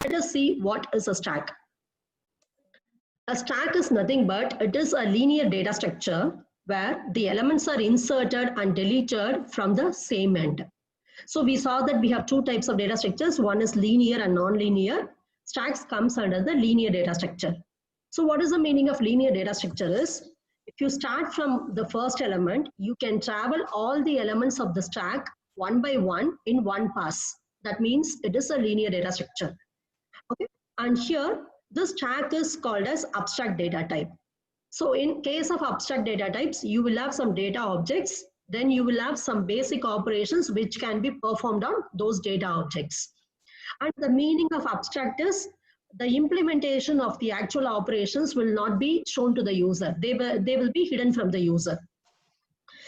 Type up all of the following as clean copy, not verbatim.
Let us see what is a stack. A stack is nothing but it is a linear data structure where the elements are inserted and deleted from the same end. So we saw that we have two types of data structures. One is linear and non-linear. Stacks comes under the linear data structure. So what is the meaning of linear data structure is, if you start from the first element, you can travel all the elements of the stack one by one in one pass. That means it is a linear data structure. Okay, and here this stack is called as abstract data type. So in case of abstract data types, you will have some data objects, then you will have some basic operations which can be performed on those data objects. And the meaning of abstract is the implementation of the actual operations will not be shown to the user. They will be hidden from the user.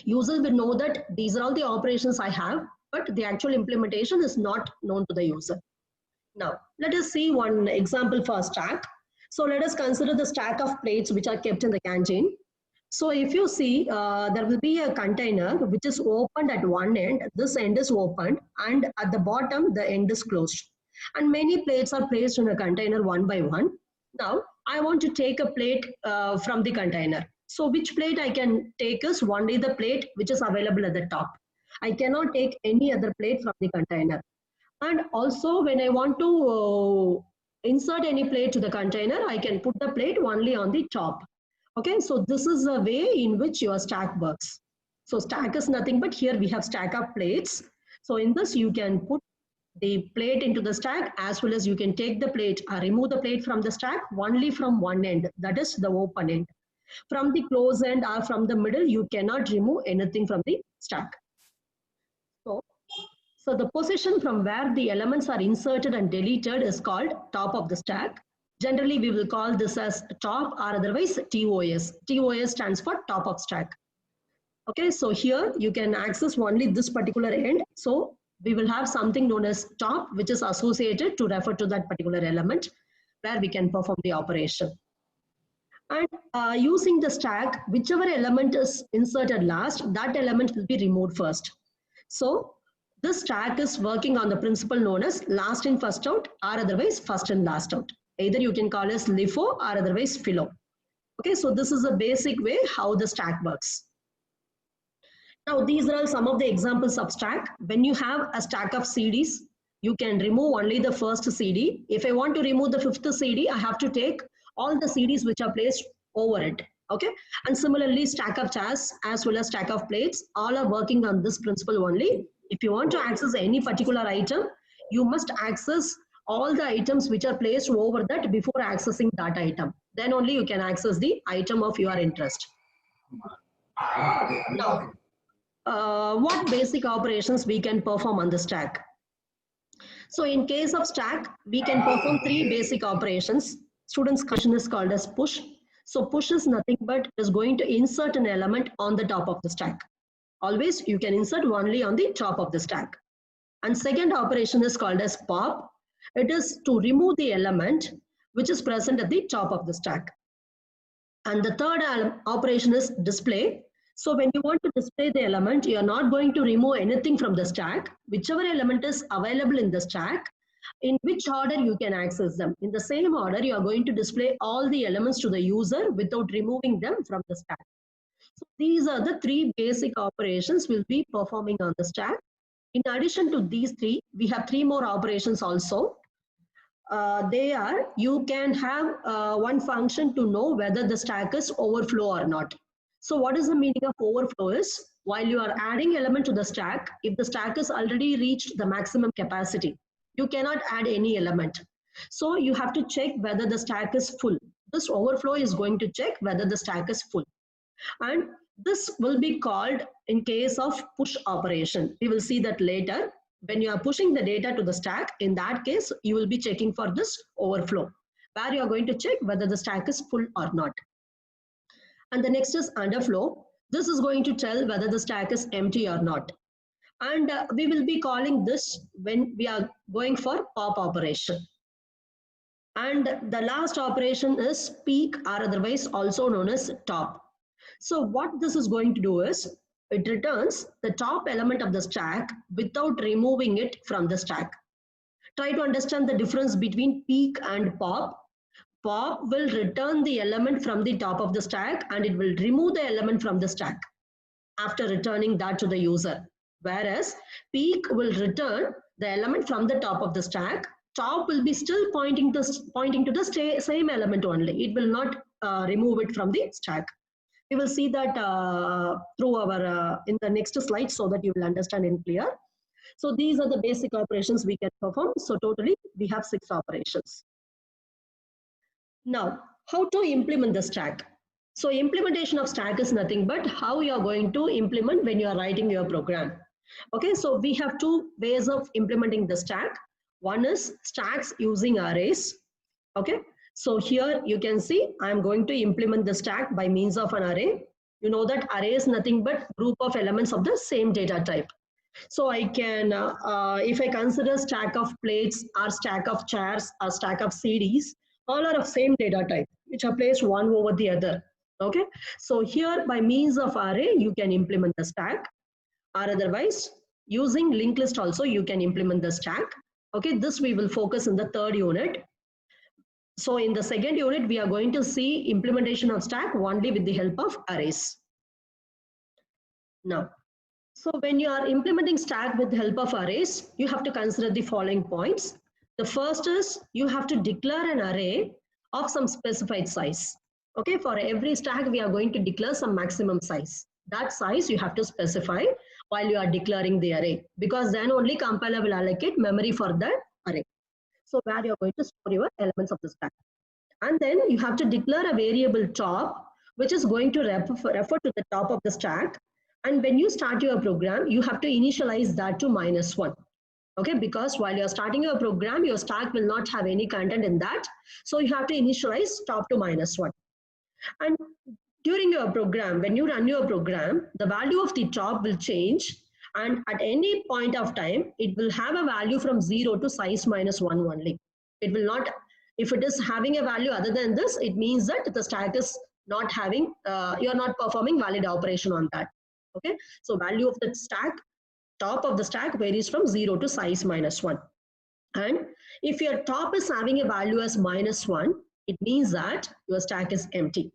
User will know that these are all the operations I have, but the actual implementation is not known to the user. Now, let us see one example for a stack. So let us consider the stack of plates which are kept in the canteen. So if you see, there will be a container which is opened at one end, this end is opened, and at the bottom, the end is closed. And many plates are placed in a container one by one. Now, I want to take a plate from the container. So which plate I can take is only the plate which is available at the top. I cannot take any other plate from the container. And also when I want to insert any plate to the container, I can put the plate only on the top. Okay, so this is the way in which your stack works. So stack is nothing but here we have stack of plates. So in this you can put the plate into the stack, as well as you can take the plate or remove the plate from the stack only from one end, that is the open end. From the close end or from the middle, you cannot remove anything from the stack. So the position from where the elements are inserted and deleted is called top of the stack. Generally, we will call this as top or otherwise TOS. TOS stands for top of stack. Okay, so here you can access only this particular end. So we will have something known as top, which is associated to refer to that particular element where we can perform the operation. And using the stack, whichever element is inserted last, that element will be removed first. So this stack is working on the principle known as last in first out or otherwise first in last out. Either you can call as LIFO or otherwise FILO. Okay, so this is a basic way how the stack works. Now these are all some of the examples of stack. When you have a stack of CDs, you can remove only the first CD. If I want to remove the fifth CD, I have to take all the CDs which are placed over it. Okay, and similarly stack of chairs as well as stack of plates, all are working on this principle only. If you want to access any particular item, you must access all the items which are placed over that before accessing that item. Then only you can access the item of your interest. Now, what basic operations we can perform on the stack? So in case of stack, we can perform three basic operations. Students' function is called as push. So push is nothing but is going to insert an element on the top of the stack. Always you can insert only on the top of the stack. And second operation is called as pop. It is to remove the element which is present at the top of the stack. And the third operation is display. So when you want to display the element, you are not going to remove anything from the stack. Whichever element is available in the stack, in which order you can access them. In the same order, you are going to display all the elements to the user without removing them from the stack. So these are the three basic operations we'll be performing on the stack. In addition to these three, we have three more operations also. They are, you can have one function to know whether the stack is overflow or not. So what is the meaning of overflow is, while you are adding element to the stack, if the stack has already reached the maximum capacity, you cannot add any element. So you have to check whether the stack is full. This overflow is going to check whether the stack is full. And this will be called in case of push operation. We will see that later. When you are pushing the data to the stack, in that case, you will be checking for this overflow, where you are going to check whether the stack is full or not. And the next is underflow. This is going to tell whether the stack is empty or not. And we will be calling this when we are going for pop operation. And the last operation is peak, or otherwise also known as top. So what this is going to do is, it returns the top element of the stack without removing it from the stack. Try to understand the difference between peek and pop. Pop will return the element from the top of the stack and it will remove the element from the stack after returning that to the user. Whereas peek will return the element from the top of the stack. Top will be still pointing to the same element only. It will not remove it from the stack. We will see that through our in the next slide so that you will understand in clear. So these are the basic operations we can perform. So totally we have 6 operations. Now, how to implement the stack? So implementation of stack is nothing but how you are going to implement when you are writing your program. Okay, so we have 2 ways of implementing the stack. One is stacks using arrays. Okay, so here you can see I am going to implement the stack by means of an array. You know that array is nothing but group of elements of the same data type. So I can, if I consider stack of plates or stack of chairs or stack of CDs, all are of same data type, which are placed one over the other. Okay, so here by means of array, you can implement the stack, or otherwise using linked list also you can implement the stack. Okay, this we will focus in the 3rd unit. So in the 2nd unit, we are going to see implementation of stack only with the help of arrays. Now, so when you are implementing stack with the help of arrays, you have to consider the following points. The first is you have to declare an array of some specified size. Okay, for every stack, we are going to declare some maximum size. That size you have to specify while you are declaring the array, because then only compiler will allocate memory for the array. So where you are going to store your elements of the stack. And then you have to declare a variable top, which is going to refer to the top of the stack. And when you start your program, you have to initialize that to -1. Okay, because while you're starting your program, your stack will not have any content in that. So you have to initialize top to -1. And during your program, when you run your program, the value of the top will change. And at any point of time, it will have a value from 0 to size -1 only. It will not, if it is having a value other than this, it means that the stack is not having, you're not performing valid operation on that. Okay, so value of the stack, top of the stack varies from 0 to size -1. And if your top is having a value as -1, it means that your stack is empty.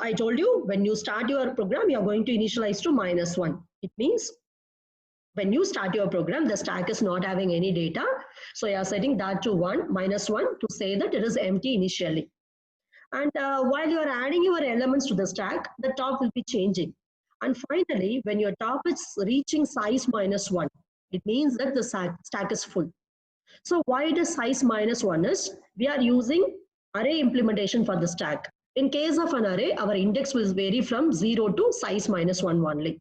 I told you when you start your program, you are going to initialize to -1. It means when you start your program, the stack is not having any data. So you are setting that to -1 to say that it is empty initially. And while you are adding your elements to the stack, the top will be changing. And finally, when your top is reaching size -1, it means that the stack is full. So why it is size -1 is we are using array implementation for the stack. In case of an array, our index will vary from 0 to size -1 only.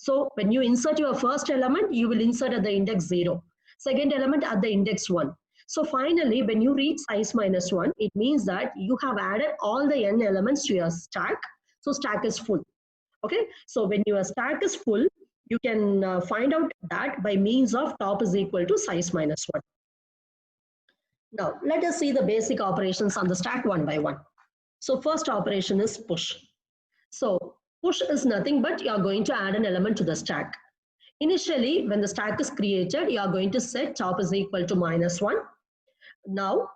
So when you insert your first element, you will insert at the index 0. Second element at the index 1. So finally, when you reach size -1, it means that you have added all the n elements to your stack. So stack is full. Okay, so when your stack is full, you can find out that by means of top is equal to size -1. Now, let us see the basic operations on the stack one by one. So first operation is push. So push is nothing but you are going to add an element to the stack. Initially, when the stack is created, you are going to set top is equal to -1. Now,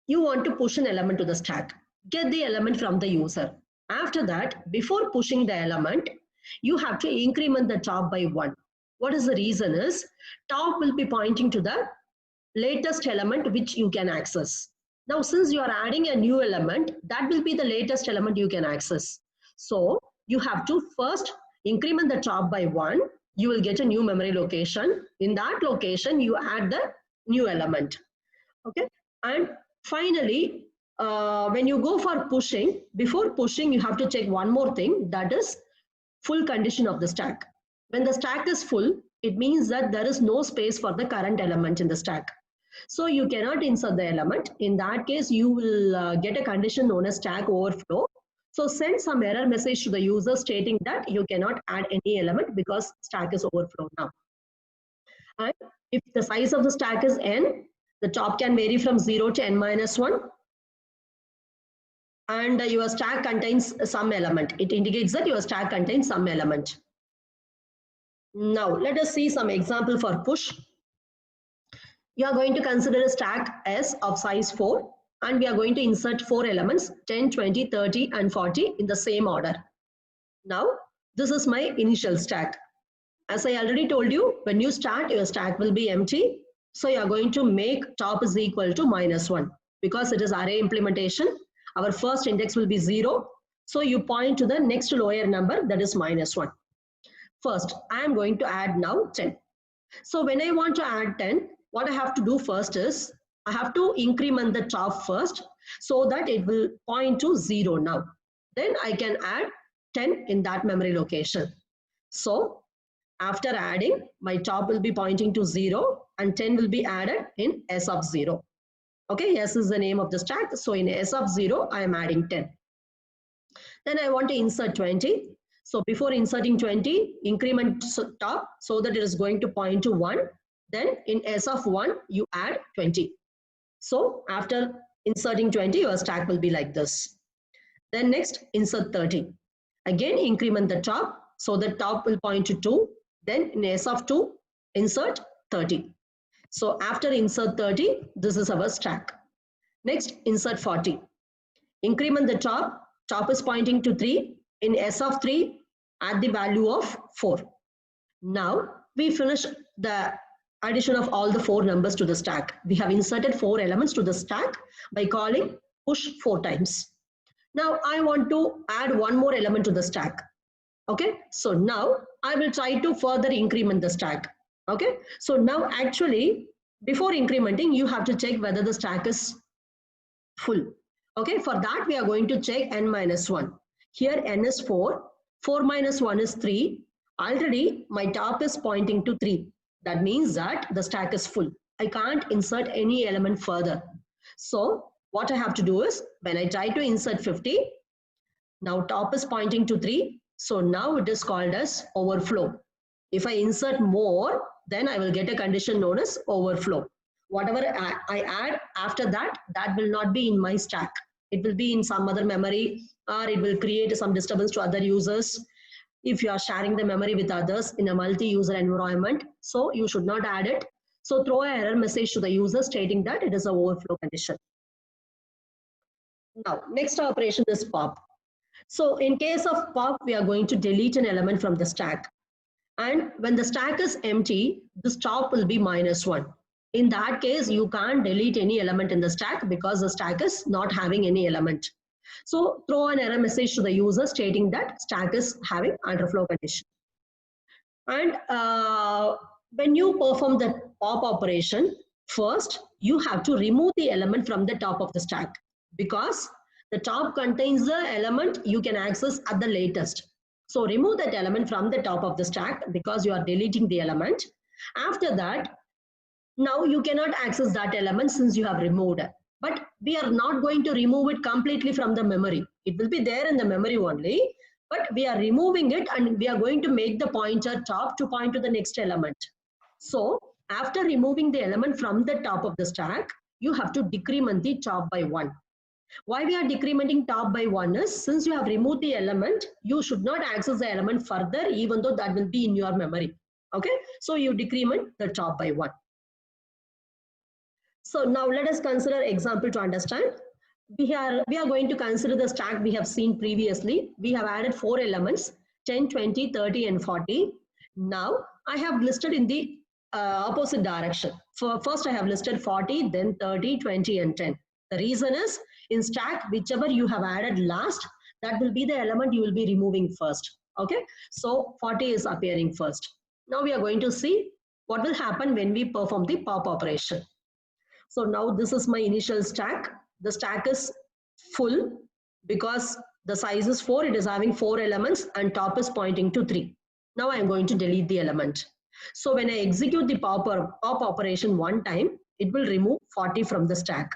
you want to push an element to the stack. Get the element from the user. After that, before pushing the element, you have to increment the top by 1. What is the reason is, top will be pointing to the latest element which you can access. Now, since you are adding a new element, that will be the latest element you can access. So, you have to first increment the top by 1. You will get a new memory location. In that location, you add the new element. Okay, and finally, when you go for pushing, before pushing, you have to check one more thing, that is full condition of the stack. When the stack is full, it means that there is no space for the current element in the stack. So you cannot insert the element. In that case, you will get a condition known as stack overflow. So send some error message to the user stating that you cannot add any element because stack is overflowed now. And if the size of the stack is n, the top can vary from 0 to n-1. And your stack contains some element. It indicates that your stack contains some element. Now, let us see some example for push. You are going to consider a stack S of size 4 and we are going to insert 4 elements 10, 20, 30 and 40 in the same order. Now this is my initial stack. As I already told you, when you start, your stack will be empty. So you are going to make top is equal to -1 because it is array implementation. Our first index will be 0. So you point to the next lower number, that is -1. First, I am going to add now 10. So when I want to add 10, what I have to do first is I have to increment the top first so that it will point to 0 now. Then I can add 10 in that memory location. So after adding, my top will be pointing to 0 and 10 will be added in S of 0. Okay, S is the name of the stack. So in S of 0, I am adding 10. Then I want to insert 20. So before inserting 20, increment top so that it is going to point to 1. Then in S of 1, you add 20. So after inserting 20, your stack will be like this. Then next, insert 30. Again, increment the top. So the top will point to 2. Then in S of 2, insert 30. So after insert 30, this is our stack. Next, insert 40. Increment the top. Top is pointing to 3. In S of 3, add the value of 4. Now, we finish the addition of all the 4 numbers to the stack. We have inserted 4 elements to the stack by calling push 4 times. Now, I want to add one more element to the stack. Okay, so now I will try to further increment the stack. Okay, so now actually before incrementing, you have to check whether the stack is full. Okay, for that we are going to check n-1. Here n is 4, 4 minus 1 is 3. Already my top is pointing to 3. That means that the stack is full. I can't insert any element further. So what I have to do is when I try to insert 50, now top is pointing to 3. So now it is called as overflow. If I insert more, then I will get a condition known as overflow. Whatever I add after that, that will not be in my stack. It will be in some other memory or it will create some disturbance to other users if you are sharing the memory with others in a multi-user environment. So you should not add it. So throw an error message to the user stating that it is an overflow condition. Now, next operation is pop. So in case of pop, we are going to delete an element from the stack. And when the stack is empty, the top will be -1. In that case, you can't delete any element in the stack because the stack is not having any element. So throw an error message to the user stating that stack is having underflow condition. And when you perform the pop operation, first you have to remove the element from the top of the stack because the top contains the element you can access at the latest. So remove that element from the top of the stack because you are deleting the element. After that, now you cannot access that element since you have removed it. But we are not going to remove it completely from the memory. It will be there in the memory only, but we are removing it and we are going to make the pointer top to point to the next element. So after removing the element from the top of the stack, you have to decrement the top by 1. Why we are decrementing top by 1 is since you have removed the element, you should not access the element further even though that will be in your memory. Okay, so you decrement the top by 1. So now let us consider example to understand. We are going to consider the stack we have seen previously. We have added 4 elements, 10, 20, 30 and 40. Now I have listed in the opposite direction. First I have listed 40, then 30, 20 and 10. The reason is in stack, whichever you have added last, that will be the element you will be removing first. Okay, so 40 is appearing first. Now we are going to see what will happen when we perform the pop operation. So now this is my initial stack. The stack is full because the size is 4. It is having 4 elements and top is pointing to 3. Now I am going to delete the element. So when I execute the pop operation one time, it will remove 40 from the stack.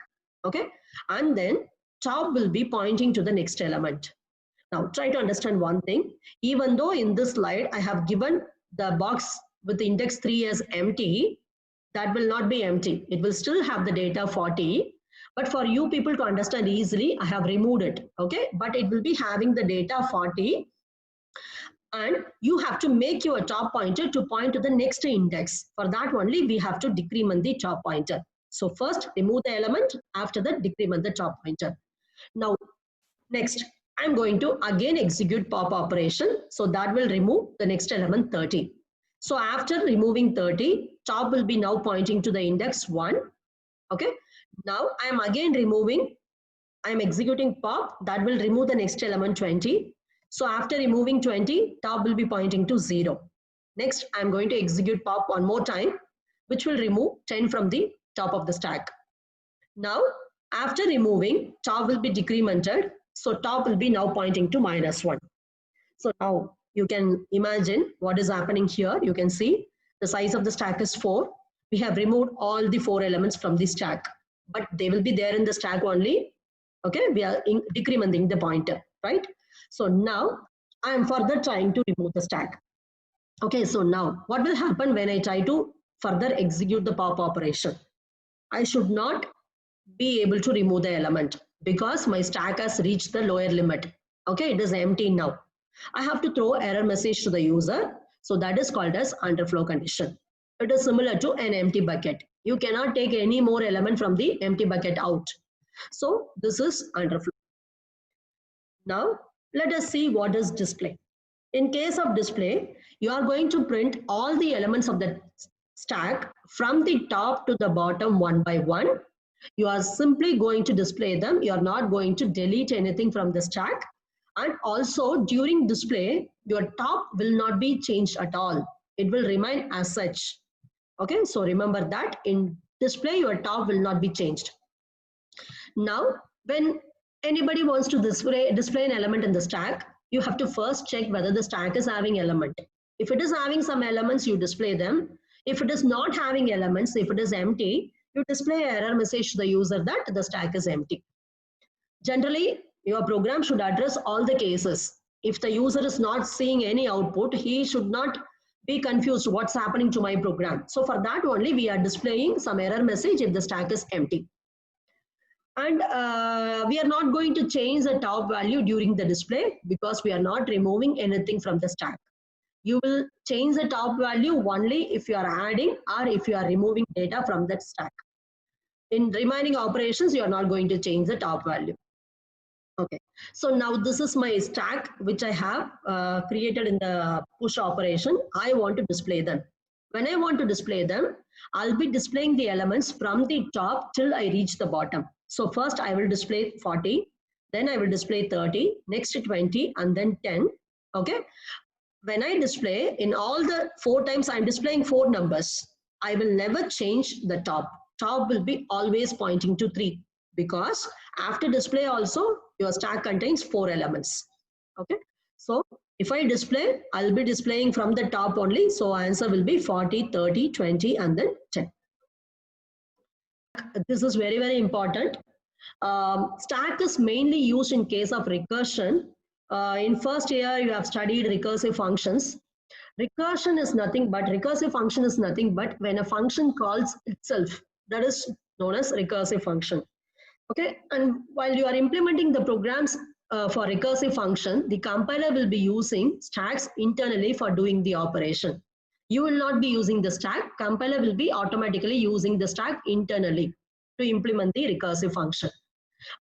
Okay, and then top will be pointing to the next element. Now try to understand one thing. Even though in this slide I have given the box with the index 3 as empty, that will not be empty. It will still have the data 40. But for you people to understand easily, I have removed it. Okay, but it will be having the data 40. And you have to make your top pointer to point to the next index. For that only we have to decrement the top pointer. So first remove the element, after that decrement the top pointer. Now next I'm going to again execute pop operation. So that will remove the next element 30. So after removing 30, top will be now pointing to the index 1. Okay. Now I am again removing, I am executing pop, that will remove the next element 20. So after removing 20, top will be pointing to 0. Next, I am going to execute pop one more time, which will remove 10 from the top of the stack. Now, after removing, top will be decremented. So top will be now pointing to -1. So now you can imagine what is happening here. You can see the size of the stack is 4. We have removed all the 4 elements from the stack, but they will be there in the stack only. Okay, we are decrementing the pointer, right? So now I am further trying to remove the stack. Okay, so now what will happen when I try to further execute the pop operation? I should not be able to remove the element because my stack has reached the lower limit. Okay, it is empty now. I have to throw error message to the user. So that is called as underflow condition. It is similar to an empty bucket. You cannot take any more element from the empty bucket out. So this is underflow. Now let us see what is display. In case of display, you are going to print all the elements of the stack from the top to the bottom one by one. You are simply going to display them. You are not going to delete anything from the stack. And also during display, your top will not be changed at all. It will remain as such. Okay, so remember that in display, your top will not be changed. Now, when anybody wants to display an element in the stack, you have to first check whether the stack is having element. If it is having some elements, you display them. If it is not having elements, if it is empty, you display an error message to the user that the stack is empty. Generally, your program should address all the cases. If the user is not seeing any output, he should not be confused what's happening to my program. So for that only, we are displaying some error message if the stack is empty. And we are not going to change the top value during the display because we are not removing anything from the stack. You will change the top value only if you are adding or if you are removing data from that stack. In remaining operations, you are not going to change the top value. Okay, so now this is my stack which I have created in the push operation. I want to display them. When I want to display them, I'll be displaying the elements from the top till I reach the bottom. So first I will display 40, then I will display 30, next 20, and then 10. Okay. When I display in all the 4 times I'm displaying 4 numbers, I will never change the top. Top will be always pointing to 3 because after display also your stack contains 4 elements. Okay. So if I display, I'll be displaying from the top only. So answer will be 40, 30, 20, and then 10. This is very, very important. Stack is mainly used in case of recursion. In first year, you have studied recursive functions. Recursive function is nothing but when a function calls itself. That is known as recursive function. Okay, and while you are implementing the programs for recursive function, the compiler will be using stacks internally for doing the operation. You will not be using the stack. Compiler will be automatically using the stack internally to implement the recursive function.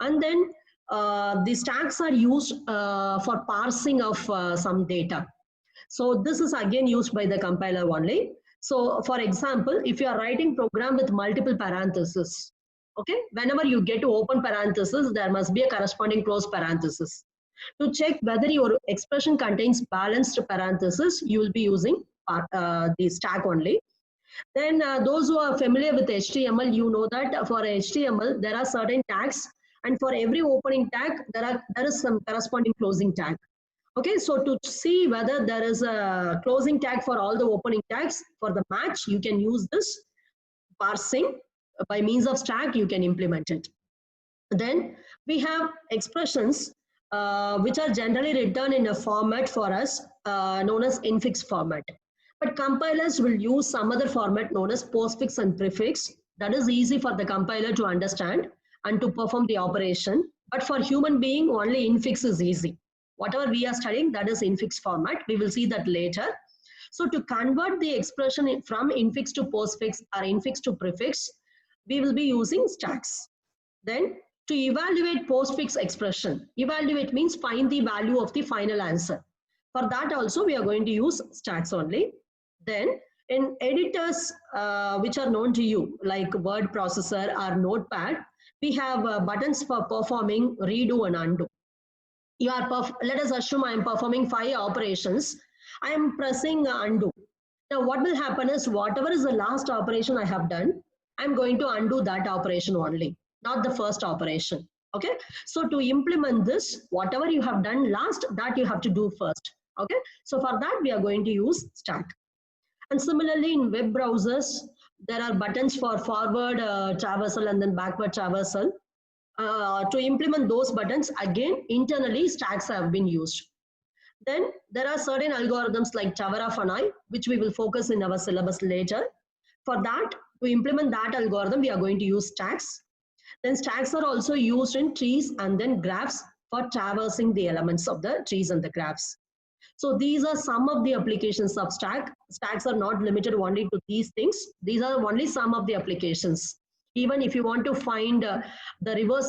And then the stacks are used for parsing of some data. So this is again used by the compiler only. So for example, if you are writing program with multiple parentheses, okay, whenever you get to open parenthesis, there must be a corresponding close parenthesis. To check whether your expression contains balanced parentheses, you will be using the stack only. Then those who are familiar with HTML, you know that for HTML, there are certain tags, and for every opening tag, there is some corresponding closing tag. Okay, so to see whether there is a closing tag for all the opening tags for the match, you can use this parsing. By means of stack, you can implement it. Then we have expressions which are generally written in a format for us known as infix format. But compilers will use some other format known as postfix and prefix. That is easy for the compiler to understand and to perform the operation. But for human being, only infix is easy. Whatever we are studying, that is infix format. We will see that later. So to convert the expression from infix to postfix or infix to prefix, we will be using stacks. Then to evaluate postfix expression, evaluate means find the value of the final answer. For that also we are going to use stacks only. Then in editors which are known to you like word processor or notepad, we have buttons for performing redo and undo. Let us assume I am performing 5 operations. I am pressing undo. Now what will happen is whatever is the last operation I have done, I'm going to undo that operation only, not the first operation. Okay. So to implement this, whatever you have done last, that you have to do first. Okay. So for that, we are going to use stack. And similarly, in web browsers, there are buttons for forward traversal and then backward traversal. To implement those buttons, again, internally, stacks have been used. Then there are certain algorithms like Tower of Hanoi, which we will focus in our syllabus later. For that, to implement that algorithm, we are going to use stacks. Then stacks are also used in trees and then graphs for traversing the elements of the trees and the graphs. So these are some of the applications of stack. Stacks are not limited only to these things. These are only some of the applications. Even if you want to find the reverse of